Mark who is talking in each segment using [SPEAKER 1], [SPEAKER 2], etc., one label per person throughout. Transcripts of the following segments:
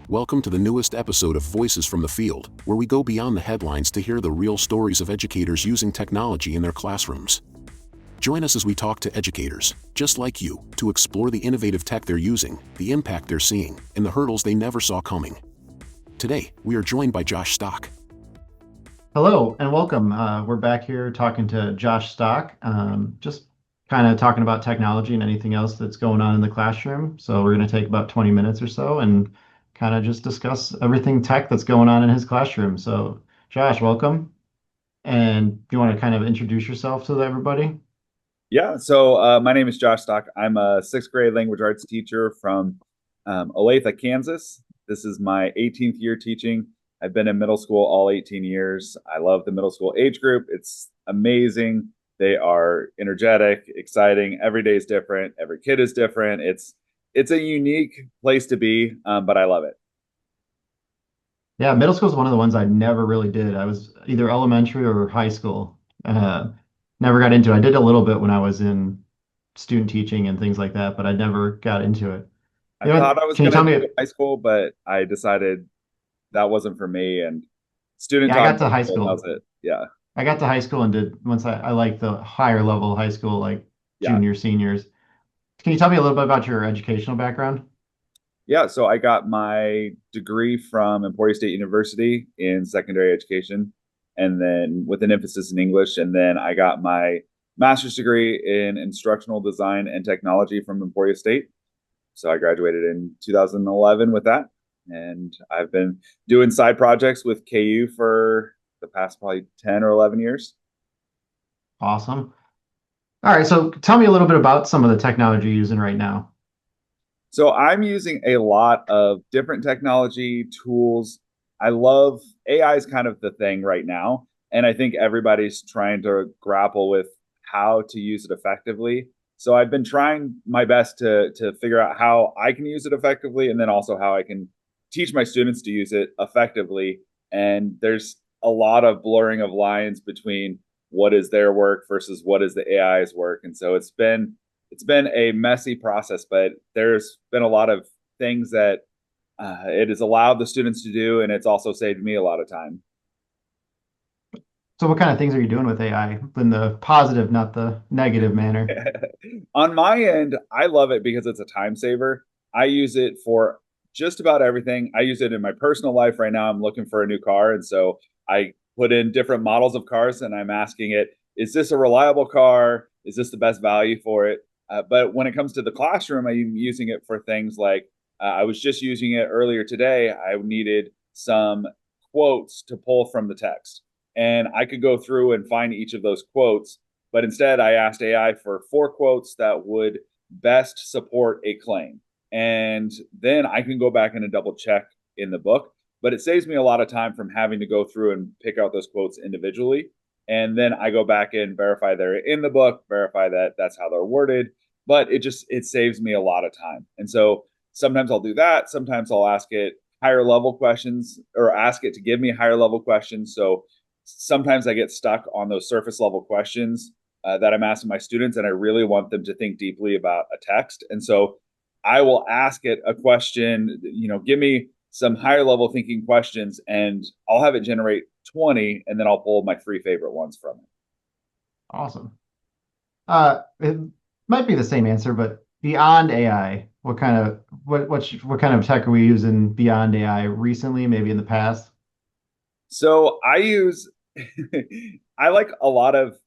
[SPEAKER 1] Welcome to the newest episode of Voices from the Field, where we go beyond the headlines to hear the real stories of educators using technology in their classrooms. Join us as we talk to educators, just like you, to explore the innovative tech they're using, the impact they're seeing, and the hurdles they never saw coming. Today, we are joined by Josh Stock.
[SPEAKER 2] Hello and welcome. We're back here talking to Josh Stock, just kind of talking about technology and anything else that's going on in the classroom. So we're going to take about 20 minutes or so and kind of just discuss everything tech that's going on in his classroom. So Josh, welcome. And do you want to kind of introduce yourself to everybody?
[SPEAKER 3] Yeah, my name is Josh Stock. I'm a sixth grade language arts teacher from Olathe, Kansas. This is my 18th year teaching. I've been in middle school all 18 years. I love the middle school age group. It's amazing. They are energetic, exciting. Every day is different. Every kid is different. It's a unique place to be, but I love it.
[SPEAKER 2] Yeah, middle school is one of the ones I never really did. I was either elementary or high school. Never got into it. I did a little bit when I was in student teaching and things like that, but I never got into it.
[SPEAKER 3] I
[SPEAKER 2] You know,
[SPEAKER 3] thought I was
[SPEAKER 2] can you
[SPEAKER 3] going to
[SPEAKER 2] tell
[SPEAKER 3] do
[SPEAKER 2] me?
[SPEAKER 3] high school, but I decided that wasn't for me. And student
[SPEAKER 2] Yeah, I
[SPEAKER 3] taught
[SPEAKER 2] got to
[SPEAKER 3] middle
[SPEAKER 2] high
[SPEAKER 3] school does
[SPEAKER 2] school.
[SPEAKER 3] it. Yeah,
[SPEAKER 2] I got to high school and did once I like the higher level high school, like
[SPEAKER 3] yeah.
[SPEAKER 2] junior, seniors. Can you tell me a little bit about your educational background?
[SPEAKER 3] Yeah, so I got my degree from Emporia State University in secondary education, and then with an emphasis in English. And then I got my master's degree in instructional design and technology from Emporia State. So I graduated in 2011 with that. And I've been doing side projects with KU for the past probably 10 or 11 years.
[SPEAKER 2] Awesome. All right, so tell me a little bit about some of the technology you're using right now.
[SPEAKER 3] So I'm using a lot of different technology tools. I love AI is kind of the thing right now, and I think everybody's trying to grapple with how to use it effectively. So I've been trying my best to figure out how I can use it effectively, and then also how I can teach my students to use it effectively. And there's a lot of blurring of lines between what is their work versus what is the AI's work, and so it's been a messy process, but there's been a lot of things that it has allowed the students to do, and it's also saved me a lot of time.
[SPEAKER 2] So what kind of things are you doing with AI in the positive, not the negative manner?
[SPEAKER 3] On my end, I love it because it's a time saver. I use it for just about everything. I use it in my personal life right now. I'm looking for a new car, and so I put in different models of cars, and I'm asking it, is this a reliable car? Is this the best value for it? But when it comes to the classroom, I'm using it for things like I was just using it earlier today. I needed some quotes to pull from the text, and I could go through and find each of those quotes. But instead, I asked AI for four quotes that would best support a claim. And then I can go back and double check in the book. But it saves me a lot of time from having to go through and pick out those quotes individually. And then I go back and verify they're in the book, verify that that's how they're worded. But it saves me a lot of time. And so sometimes I'll do that. Sometimes I'll ask it higher level questions or ask it to give me higher level questions. So sometimes I get stuck on those surface level questions that I'm asking my students, and I really want them to think deeply about a text. And so I will ask it a question, give me some higher level thinking questions, and I'll have it generate 20, and then I'll pull my three favorite ones from it.
[SPEAKER 2] Awesome. It might be the same answer, but beyond AI, what kind of tech are we using beyond AI recently, maybe in the past?
[SPEAKER 3] So I use, I like a lot of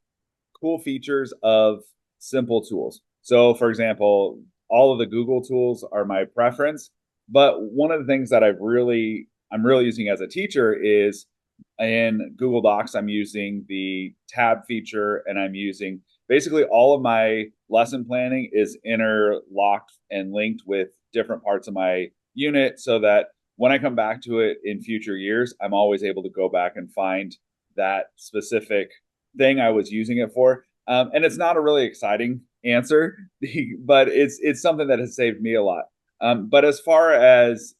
[SPEAKER 3] cool features of simple tools. So, for example, all of the Google tools are my preference, but one of the things that I'm really using as a teacher is in Google Docs. I'm using the tab feature, and I'm using basically all of my lesson planning is interlocked and linked with different parts of my unit, so that when I come back to it in future years, I'm always able to go back and find that specific thing I was using it for. And it's not a really exciting answer, but it's something that has saved me a lot. But as far as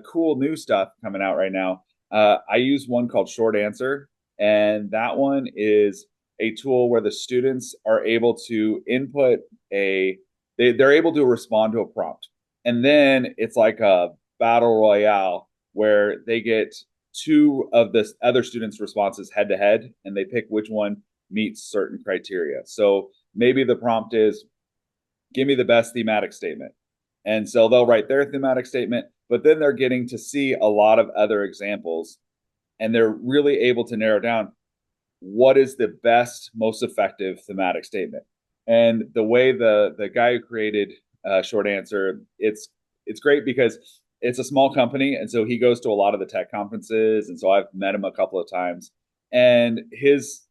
[SPEAKER 3] cool new stuff coming out right now, I use one called Short Answer, and that one is a tool where the students are able to input they're able to respond to a prompt, and then it's like a battle royale where they get two of the other students' responses head to head, and they pick which one meets certain criteria. So maybe the prompt is, give me the best thematic statement. And so they'll write their thematic statement, but then they're getting to see a lot of other examples, and they're really able to narrow down what is the best, most effective thematic statement. And the way the guy who created Short Answer, it's great because it's a small company, and so he goes to a lot of the tech conferences, and so I've met him a couple of times. And his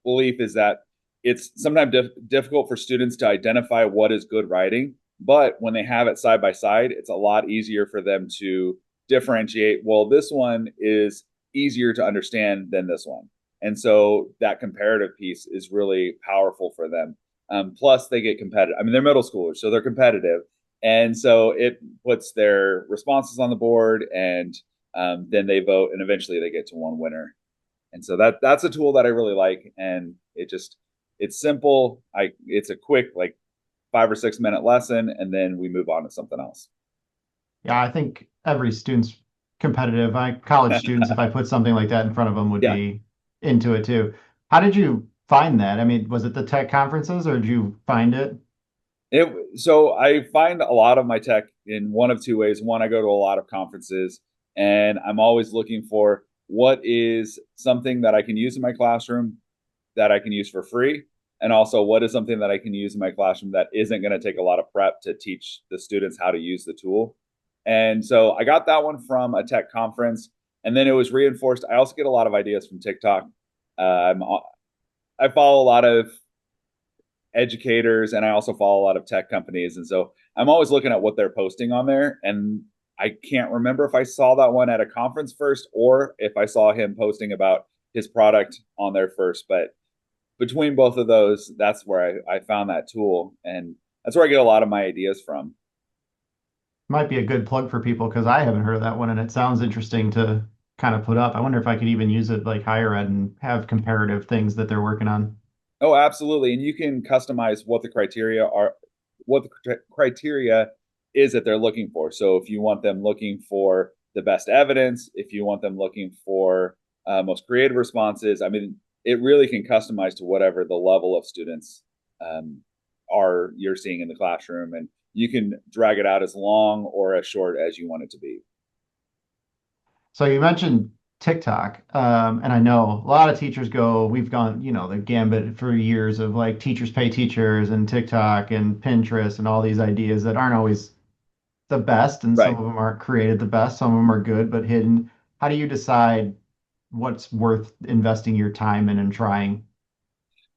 [SPEAKER 3] belief is that it's sometimes difficult for students to identify what is good writing, but when they have it side by side, it's a lot easier for them to differentiate. Well, this one is easier to understand than this one. And so that comparative piece is really powerful for them. Plus, they get competitive. I mean, they're middle schoolers, so they're competitive. And so it puts their responses on the board, and then they vote, and eventually they get to one winner. And so that's a tool that I really like, and it's simple. It's a quick, like, 5 or 6 minute lesson, and then we move on to something else.
[SPEAKER 2] Yeah, I think every student's competitive. College students, if I put something like that in front of them, would
[SPEAKER 3] Yeah.
[SPEAKER 2] be into it too. How did you find that? I mean, was it the tech conferences or did you find it?
[SPEAKER 3] So I find a lot of my tech in one of two ways. One, I go to a lot of conferences, and I'm always looking for what is something that I can use in my classroom that I can use for free, and also what is something that I can use in my classroom that isn't going to take a lot of prep to teach the students how to use the tool. And so I got that one from a tech conference, and then it was reinforced. I also get a lot of ideas from TikTok. I follow a lot of educators, and I also follow a lot of tech companies, and so I'm always looking at what they're posting on there. And I can't remember if I saw that one at a conference first or if I saw him posting about his product on there first, but between both of those, that's where I found that tool, and that's where I get a lot of my ideas from.
[SPEAKER 2] Might be a good plug for people because I haven't heard of that one and it sounds interesting to kind of put up. I wonder if I could even use it like higher ed and have comparative things that they're working on.
[SPEAKER 3] Oh, absolutely. And you can customize what the criteria are, what the criteria is that they're looking for. So if you want them looking for the best evidence, if you want them looking for most creative responses, I mean, it really can customize to whatever the level of students um, are you're seeing in the classroom. And you can drag it out as long or as short as you want it to be.
[SPEAKER 2] So you mentioned TikTok, and I know a lot of teachers go, we've gone, the gambit for years of like teachers pay teachers and TikTok and Pinterest and all these ideas that aren't always the best, and some
[SPEAKER 3] Right.
[SPEAKER 2] of them aren't created the best. Some of them are good but hidden. How do you decide what's worth investing your time in and trying?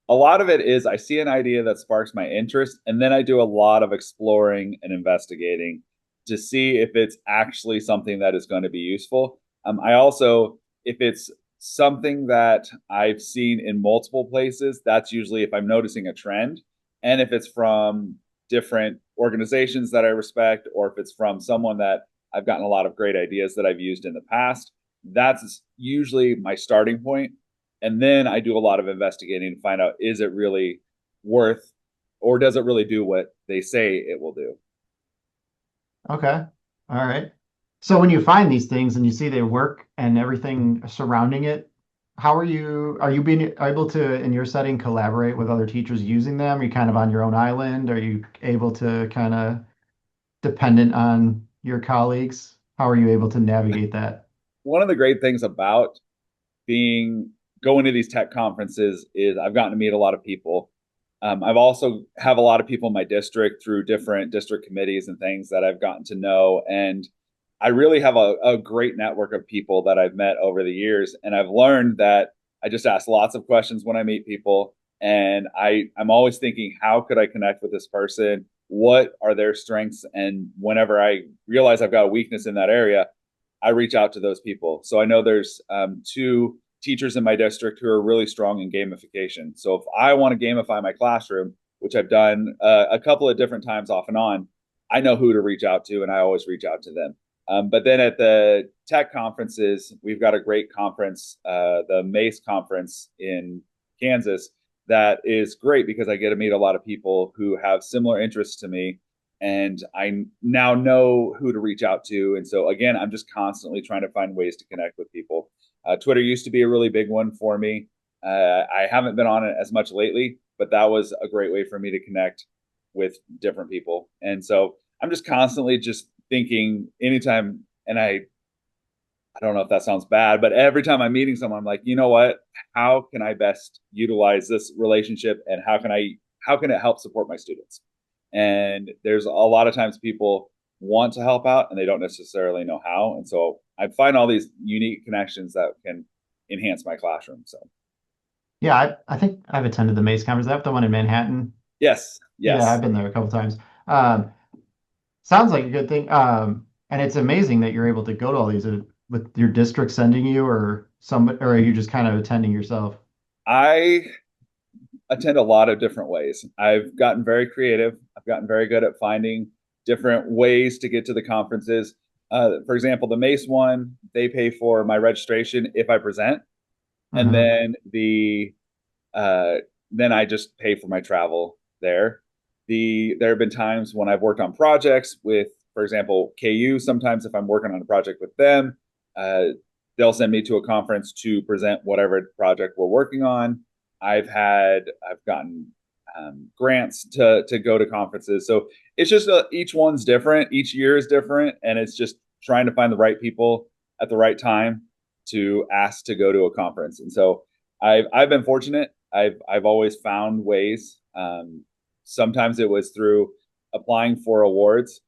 [SPEAKER 3] A lot of it is I see an idea that sparks my interest, and then I do a lot of exploring and investigating to see if it's actually something that is going to be useful. I also, if it's something that I've seen in multiple places, that's usually if I'm noticing a trend. And if it's from different organizations that I respect, or if it's from someone that I've gotten a lot of great ideas that I've used in the past, that's usually my starting point. And then I do a lot of investigating to find out, is it really worth, or does it really do what they say it will do?
[SPEAKER 2] Okay. All right. So when you find these things and you see they work and everything surrounding it, how are you being able to, in your setting, collaborate with other teachers using them? Are you kind of on your own island? Are you able to kind of dependent on your colleagues? How are you able to navigate that?
[SPEAKER 3] One of the great things about being going to these tech conferences is I've gotten to meet a lot of people. I've also have a lot of people in my district through different district committees and things that I've gotten to know. And I really have a great network of people that I've met over the years. And I've learned that I just ask lots of questions when I meet people. And I'm always thinking, how could I connect with this person? What are their strengths? And whenever I realize I've got a weakness in that area, I reach out to those people. So I know there's two teachers in my district who are really strong in gamification. So if I want to gamify my classroom, which I've done a couple of different times off and on, I know who to reach out to, and I always reach out to them. But then at the tech conferences, we've got a great conference, the MACE conference in Kansas, that is great because I get to meet a lot of people who have similar interests to me. and I now know who to reach out to. And so again, I'm just constantly trying to find ways to connect with people. Twitter used to be a really big one for me. I haven't been on it as much lately, but that was a great way for me to connect with different people. And so I'm just constantly just thinking anytime, and I don't know if that sounds bad, but every time I'm meeting someone, I'm like, you know what? How can I best utilize this relationship, and how can it help support my students? And there's a lot of times people want to help out and they don't necessarily know how. And so I find all these unique connections that can enhance my classroom. So
[SPEAKER 2] Yeah, I think I've attended the Mace conference. Is that the one in Manhattan?
[SPEAKER 3] yes,
[SPEAKER 2] Yeah, I've
[SPEAKER 3] yes.
[SPEAKER 2] been there a couple times. Um, Sounds like a good thing. And it's amazing that you're able to go to all these with your district sending you or are you just kind of attending yourself?
[SPEAKER 3] I attend a lot of different ways. I've gotten very creative. I've gotten very good at finding different ways to get to the conferences. For example, the Mace one, they pay for my registration if I present, and
[SPEAKER 2] Hmm.
[SPEAKER 3] uh, then I just pay for my travel there. There have been times when I've worked on projects with, for example, KU. Sometimes if I'm working on a project with them, uh, they'll send me to a conference to present whatever project we're working on. I've gotten grants to go to conferences. So it's just each one's different. Each year is different, and it's just trying to find the right people at the right time to ask to go to a conference. And so I've been fortunate. I've always found ways. Sometimes it was through applying for awards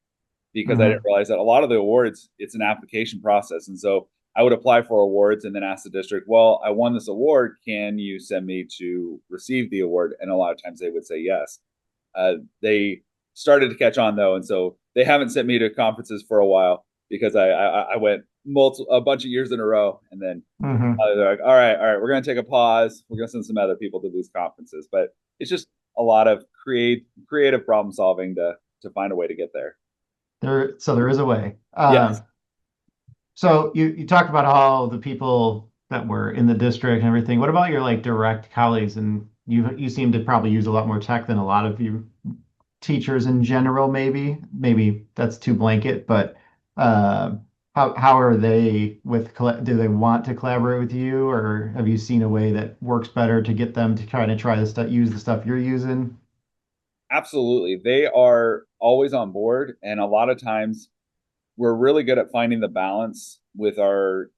[SPEAKER 3] because I didn't
[SPEAKER 2] Hmm.
[SPEAKER 3] realize that a lot of the awards, it's an application process. And so I would apply for awards and then ask the district, well, I won this award. Can you send me to receive the award? And a lot of times they would say yes. They started to catch on though. And so they haven't sent me to conferences for a while because I went a bunch of years in a row. And then
[SPEAKER 2] Hmm.
[SPEAKER 3] they're like, all right, we're going to take a pause. We're going to send some other people to these conferences. But it's just a lot of creative problem solving to find a way to get there.
[SPEAKER 2] So there is a way.
[SPEAKER 3] Yes.
[SPEAKER 2] So you talked about all the people that were in the district and everything. What about your like direct colleagues? And you seem to probably use a lot more tech than a lot of you teachers in general, maybe. Maybe that's too blanket, but uh, how are they do they want to collaborate with you, or have you seen a way that works better to get them to kind of try the stuff, use the stuff you're using?
[SPEAKER 3] Absolutely. They are always on board. And a lot of times we're really good at finding the balance with our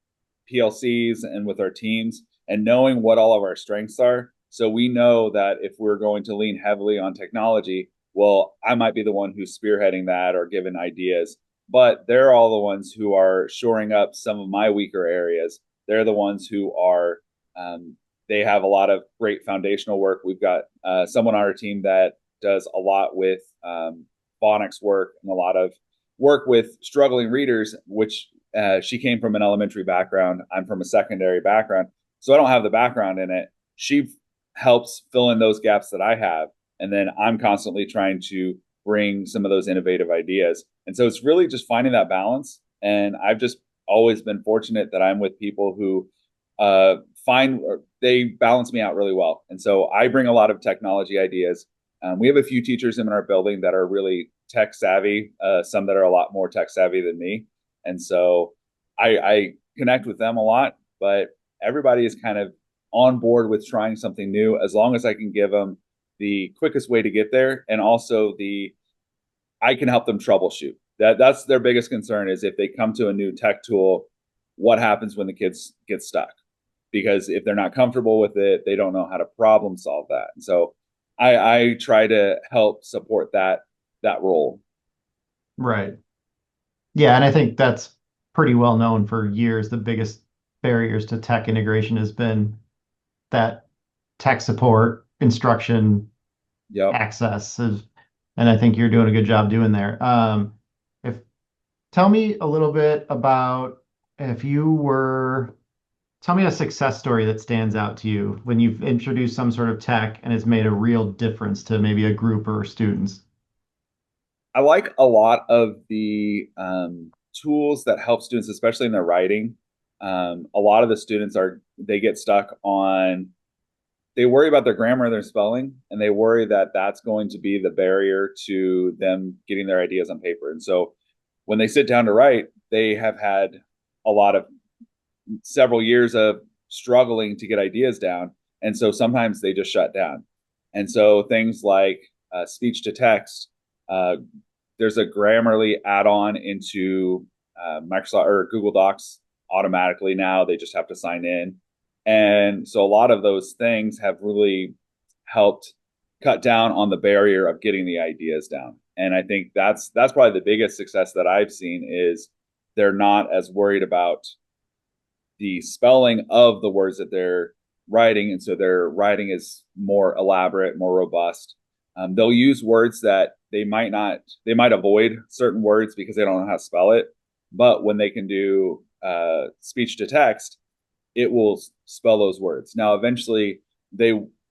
[SPEAKER 3] PLCs and with our teams and knowing what all of our strengths are. So we know that if we're going to lean heavily on technology, well, I might be the one who's spearheading that or giving ideas, but they're all the ones who are shoring up some of my weaker areas. They're the ones who are, um, they have a lot of great foundational work. We've got someone on our team that does a lot with phonics work and a lot of work with struggling readers, which she came from an elementary background. I'm from a secondary background. So I don't have the background in it. She helps fill in those gaps that I have. And then I'm constantly trying to bring some of those innovative ideas. And so it's really just finding that balance. And I've just always been fortunate that I'm with people who uh, they balance me out really well. And so I bring a lot of technology ideas. We have a few teachers in our building that are really tech savvy, some that are a lot more tech savvy than me. And so I connect with them a lot, but everybody is kind of on board with trying something new as long as I can give them the quickest way to get there. And also I can help them troubleshoot. That's their biggest concern is if they come to a new tech tool, what happens when the kids get stuck? Because if they're not comfortable with it, they don't know how to problem solve that. And so I try to help support that role.
[SPEAKER 2] Right. Yeah, and I think that's pretty well known for years. The biggest barriers to tech integration has been that tech support, instruction,
[SPEAKER 3] Yep.
[SPEAKER 2] access is, and I think you're doing a good job doing there. If Tell me a little bit about if you were, tell me a success story that stands out to you when you've introduced some sort of tech and it's made a real difference to maybe a group or students.
[SPEAKER 3] I like a lot of the tools that help students, especially in their writing. A lot of the students they get stuck on they worry about their grammar and their spelling, and they worry that that's going to be the barrier to them getting their ideas on paper. And so when they sit down to write, they have had a lot of several years of struggling to get ideas down. And so sometimes they just shut down. And so things like speech to text, there's a Grammarly add-on into Microsoft or Google Docs automatically now. They just have to sign in. And so a lot of those things have really helped cut down on the barrier of getting the ideas down. And I think that's probably the biggest success that I've seen is they're not as worried about the spelling of the words that they're writing. And so their writing is more elaborate, more robust. They'll use words that they might avoid certain words because they don't know how to spell it. But when they can do speech to text, it will spell those words. Now, eventually,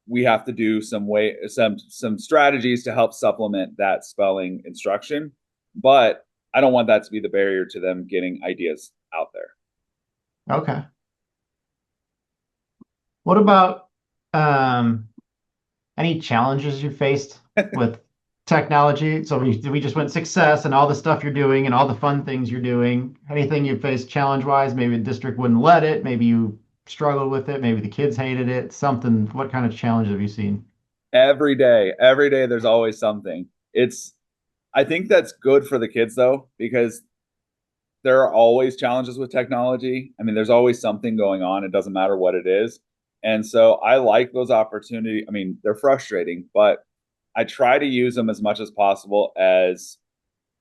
[SPEAKER 3] we have to do some strategies to help supplement that spelling instruction. But I don't want that to be the barrier to them getting ideas out there.
[SPEAKER 2] Okay. What about any challenges you faced with technology? So we just went success and all the stuff you're doing and all the fun things you're doing. Anything you faced challenge-wise? Maybe the district wouldn't let it. Maybe you struggled with it. Maybe the kids hated it. Something. What kind of challenge have you seen?
[SPEAKER 3] Every day, there's always something. I think that's good for the kids though, because there are always challenges with technology. I mean, there's always something going on. It doesn't matter what it is. And so I like those opportunities. I mean, they're frustrating, but I try to use them as much as possible as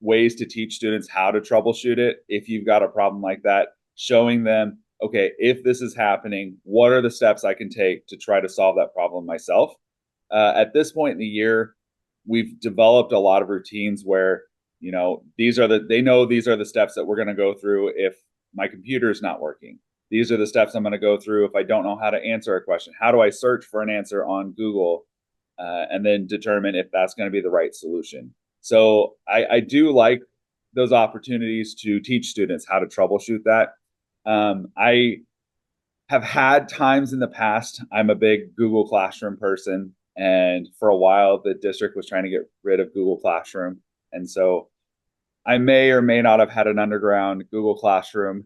[SPEAKER 3] ways to teach students how to troubleshoot it. If you've got a problem like that, showing them, okay, if this is happening, what are the steps I can take to try to solve that problem myself? At this point in the year, we've developed a lot of routines where, they know these are the steps that we're going to go through if my computer is not working. These are the steps I'm going to go through if I don't know how to answer a question. How do I search for an answer on Google and then determine if that's going to be the right solution? So I do like those opportunities to teach students how to troubleshoot that. I have had times in the past, I'm a big Google Classroom person. And for a while, the district was trying to get rid of Google Classroom. And so I may or may not have had an underground Google Classroom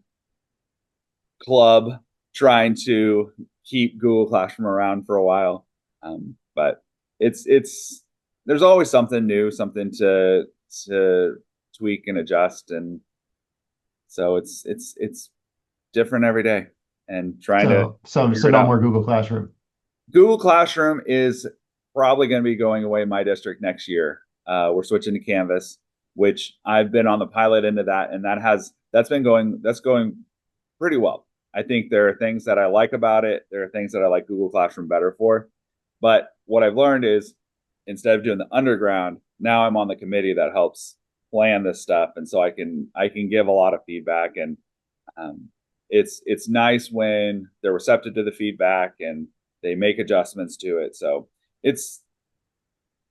[SPEAKER 3] club trying to keep Google Classroom around for a while. But there's always something new, something to tweak and adjust. And so it's different every day and trying to.
[SPEAKER 2] So no more Google Classroom.
[SPEAKER 3] Google Classroom is probably going to be going away in my district next year. We're switching to Canvas, which I've been on the pilot end of that, and that's going pretty well. I think there are things that I like about it. There are things that I like Google Classroom better for. But what I've learned is instead of doing the underground, now I'm on the committee that helps plan this stuff, and so I can give a lot of feedback, and it's nice when they're receptive to the feedback and they make adjustments to it. So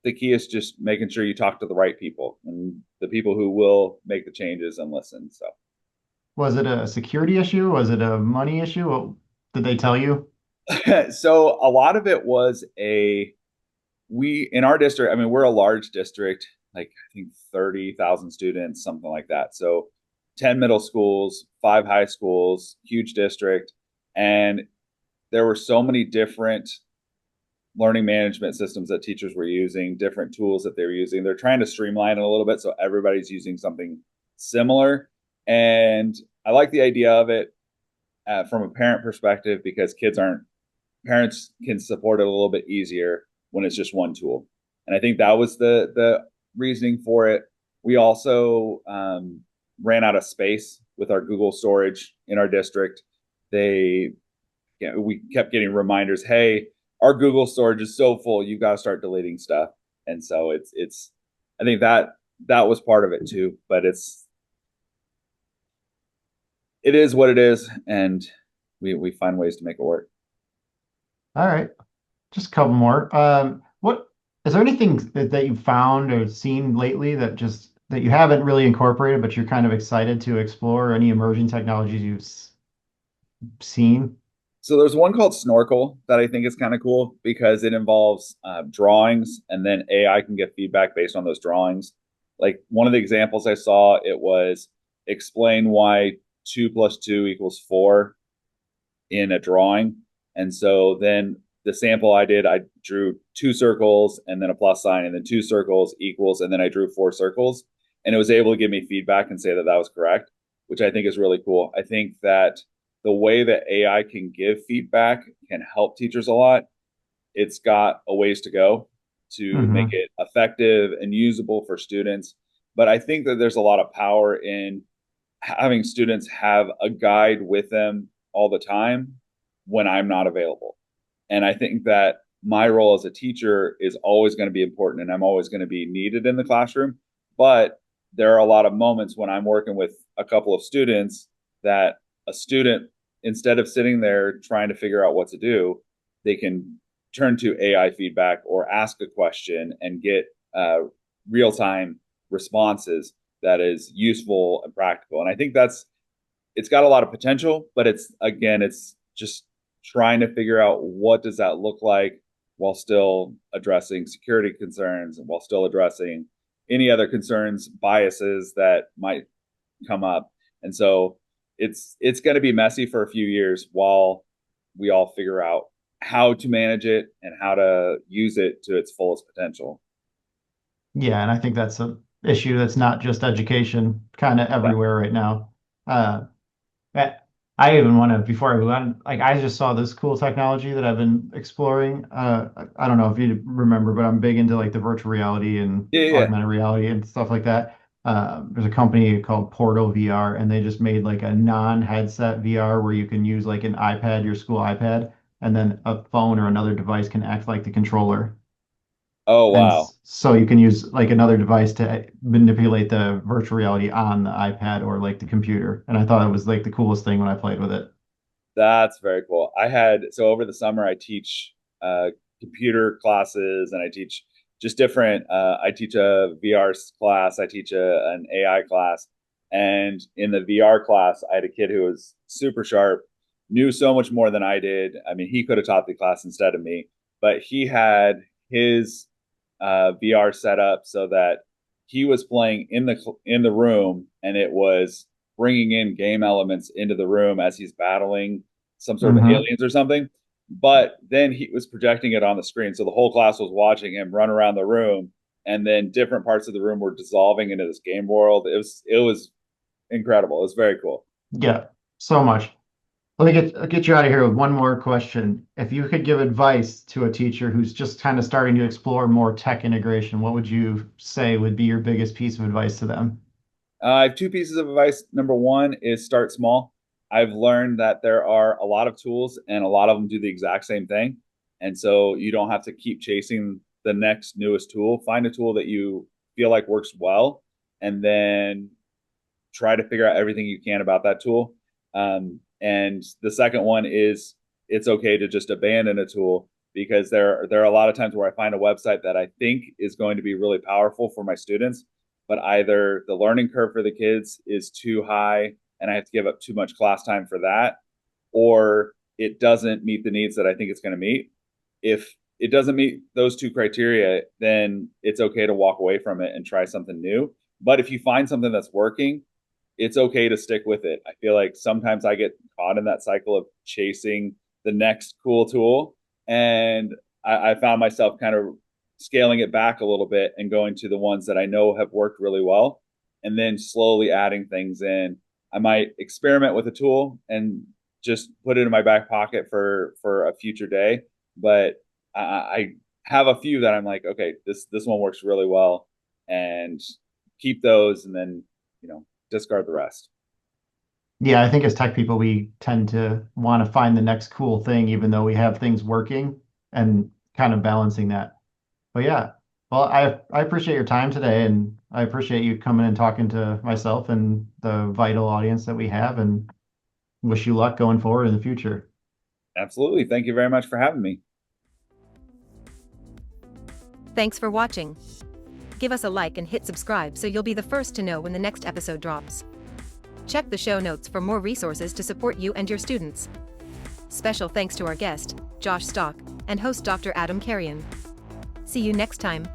[SPEAKER 3] the key is just making sure you talk to the right people and the people who will make the changes and listen. So
[SPEAKER 2] was it a security issue? Was it a money issue? What did they tell you?
[SPEAKER 3] So a lot of it was in our district, I mean, we're a large district, like I think 30,000 students, something like that. So 10 middle schools, 5 high schools, huge district. And there were so many different learning management systems that teachers were using, different tools that they were using. They're trying to streamline it a little bit so everybody's using something similar. And I like the idea of it from a parent perspective because parents can support it a little bit easier when it's just one tool. And I think that was the reasoning for it. We also ran out of space with our Google storage in our district. We kept getting reminders, hey, our Google storage is so full, you've got to start deleting stuff. And so I think that was part of it too, but it is what it is. And we find ways to make it work.
[SPEAKER 2] All right. Just a couple more. What is there anything that you found or seen lately that you haven't really incorporated, but you're kind of excited to explore? Any emerging technologies you've seen?
[SPEAKER 3] So there's one called Snorkel that I think is kind of cool because it involves drawings, and then AI can get feedback based on those drawings. Like one of the examples I saw, it was explain why 2 + 2 = 4 in a drawing. And so then the sample I did, I drew 2 circles and then a plus sign, and then 2 circles equals, and then I drew 4 circles. And it was able to give me feedback and say that that was correct, which I think is really cool. I think that the way that AI can give feedback can help teachers a lot. It's got a ways to go to make
[SPEAKER 2] Mm-hmm.
[SPEAKER 3] it effective and usable for students. But I think that there's a lot of power in having students have a guide with them all the time when I'm not available. And I think that my role as a teacher is always going to be important, and I'm always going to be needed in the classroom. But there are a lot of moments when I'm working with a couple of students that a student, instead of sitting there trying to figure out what to do, they can turn to AI feedback or ask a question and get real time responses that is useful and practical. And I think it's got a lot of potential, but it's just trying to figure out what does that look like while still addressing security concerns and while still addressing any other concerns, biases that might come up. And so it's going to be messy for a few years while we all figure out how to manage it and how to use it to its fullest potential.
[SPEAKER 2] Yeah, and I think that's a issue that's not just education, kind of
[SPEAKER 3] Right.
[SPEAKER 2] everywhere right now. Uh, I I even want to, before I move on, like I just saw this cool technology that I've been exploring. I don't know if you remember, but I'm big into like the virtual reality and
[SPEAKER 3] Yeah, yeah.
[SPEAKER 2] augmented reality and stuff like that. There's a company called Portal VR, and they just made like a non-headset VR where you can use like an iPad, your school iPad, and then a phone or another device can act like the controller.
[SPEAKER 3] Oh,
[SPEAKER 2] And
[SPEAKER 3] wow.
[SPEAKER 2] so you can use like another device to manipulate the virtual reality on the iPad or like the computer. And I thought it was like the coolest thing when I played with it.
[SPEAKER 3] That's very cool. So over the summer I teach computer classes, and I teach just different. I teach a VR class. I teach an AI class, and in the VR class, I had a kid who was super sharp, knew so much more than I did. I mean, he could have taught the class instead of me, but he had his VR set up so that he was playing in the room, and it was bringing in game elements into the room as he's battling some sort of
[SPEAKER 2] Hmm.
[SPEAKER 3] aliens or something. But then he was projecting it on the screen, so the whole class was watching him run around the room, and then different parts of the room were dissolving into this game world. It was incredible. It was very cool.
[SPEAKER 2] Yeah, so much. I'll get you out of here with one more question. If you could give advice to a teacher who's just kind of starting to explore more tech integration, what would you say would be your biggest piece of advice to them?
[SPEAKER 3] I have two pieces of advice. Number one is start small. I've learned that there are a lot of tools, and a lot of them do the exact same thing. And so you don't have to keep chasing the next newest tool. Find a tool that you feel like works well, and then try to figure out everything you can about that tool. And the second one is it's okay to just abandon a tool, because there are a lot of times where I find a website that I think is going to be really powerful for my students, but either the learning curve for the kids is too high and I have to give up too much class time for that, or it doesn't meet the needs that I think it's going to meet. If it doesn't meet those two criteria, then it's okay to walk away from it and try something new. But if you find something that's working, it's okay to stick with it. I feel like sometimes I get caught in that cycle of chasing the next cool tool. And I found myself kind of scaling it back a little bit and going to the ones that I know have worked really well, and then slowly adding things in. I might experiment with a tool and just put it in my back pocket for a future day. But I have a few that I'm like, okay, this one works really well, and keep those, and then discard the rest.
[SPEAKER 2] Yeah, I think as tech people, we tend to want to find the next cool thing, even though we have things working and kind of balancing that. But yeah, well, I appreciate your time today, and I appreciate you coming and talking to myself and the vital audience that we have, and wish you luck going forward in the future.
[SPEAKER 3] Absolutely. Thank you very much for having me.
[SPEAKER 4] Thanks for watching. Give us a like and hit subscribe so you'll be the first to know when the next episode drops. Check the show notes for more resources to support you and your students. Special thanks to our guest, Josh Stock, and host Dr. Adam Carrion. See you next time.